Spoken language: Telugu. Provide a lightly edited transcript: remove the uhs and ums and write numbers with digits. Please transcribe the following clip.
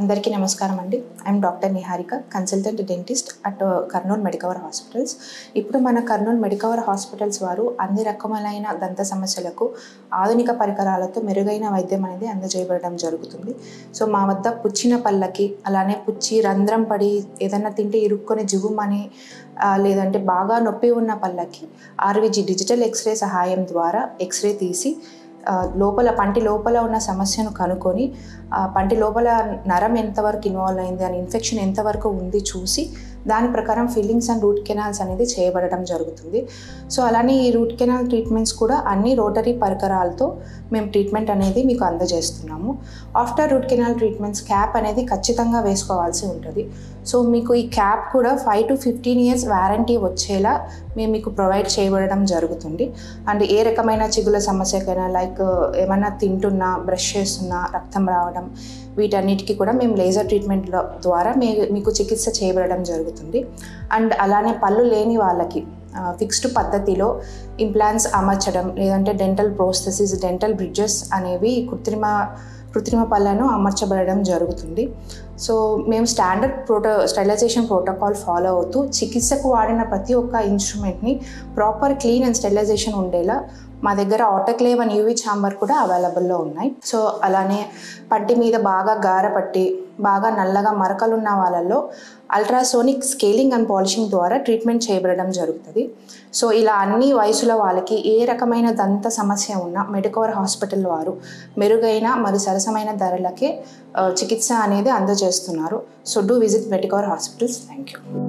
అందరికీ నమస్కారం అండి. I'm doctor Niharika, consultant dentist at Kurnool Medicover hospitals. ఇప్పుడు మన కర్నూల్ మెడికవర్ హాస్పిటల్స్ వారు అన్ని రకములైన దంత సమస్యలకు ఆధునిక పరికరాలతో మెరుగైన వైద్యం అనేది అందజేయబడడం జరుగుతుంది. సో మా వద్ద పుచ్చిన పళ్ళకి, అలానే పుచ్చి రంధ్రం పడి ఏదన్నా తింటే ఇరుక్కొని జివ్వుమని లేదంటే బాగా నొప్పి ఉన్న పళ్ళకి ఆర్విజి డిజిటల్ ఎక్స్రే సహాయం ద్వారా ఎక్స్రే తీసి లోపల పంటి లోపల ఉన్న సమస్యను కనుక్కొని పంటి లోపల నరం ఎంతవరకు ఇన్వాల్వ్ అయింది అని ఇన్ఫెక్షన్ ఎంతవరకు ఉంది చూసి దాని ప్రకారం ఫిల్లింగ్స్ అండ్ రూట్ కెనాల్స్ అనేది చేయబడడం జరుగుతుంది. సో అలానే ఈ రూట్ కెనాల్ ట్రీట్మెంట్స్ కూడా అన్ని రోటరీ పరికరాలతో మేము ట్రీట్మెంట్ అనేది మీకు అందజేస్తున్నాము. After root canal treatments cap అనేది ఖచ్చితంగా వేసుకోవాల్సి ఉంటుంది. సో మీకు ఈ క్యాప్ కూడా 5 to 15 years వారంటీ వచ్చేలా మేము మీకు ప్రొవైడ్ చేయబడడం జరుగుతుంది. అండ్ ఏ రకమైన చిగుల సమస్యకైనా లైక్ ఏమైనా తింటున్నా, బ్రష్ చేస్తున్నా, రక్తం రావడం, వీటన్నిటికీ కూడా మేము లేజర్ ట్రీట్మెంట్ ద్వారా మీకు చికిత్స చేయబడడం జరుగుతుంది. అండ్ అలానే పళ్ళు లేని వాళ్ళకి ఫిక్స్డ్ పద్ధతిలో ఇంప్లాంట్స్ అమర్చడం, లేదంటే డెంటల్ ప్రోస్థెసిస్, డెంటల్ బ్రిడ్జెస్ అనేవి కృత్రిమ పళ్ళను అమర్చబడడం జరుగుతుంది. సో మేము స్టెరిలైజేషన్ ప్రోటోకాల్ ఫాలో అవుతూ చికిత్సకు వాడిన ప్రతి ఒక్క ఇన్స్ట్రుమెంట్ని ప్రాపర్ క్లీన్ అండ్ స్టెరిలైజేషన్ ఉండేలా మా దగ్గర ఆటోక్లేవ్ అండ్ యూవీ ఛాంబర్ కూడా అవైలబుల్లో ఉన్నాయి. సో అలానే పంటి మీద బాగా గారపట్టి బాగా నల్లగా మరకలు ఉన్న వాళ్ళల్లో అల్ట్రాసోనిక్ స్కేలింగ్ అండ్ పాలిషింగ్ ద్వారా ట్రీట్మెంట్ చేయబడడం జరుగుతుంది. సో ఇలా అన్ని వయసుల వాళ్ళకి ఏ రకమైన దంత సమస్య ఉన్నా మెడికవర్ హాస్పిటల్ వారు మెరుగైన మరియు సరసమైన ధరలకే చికిత్స అనేది అందజేస్తున్నారు. So do visit Medicover hospitals. Thank you.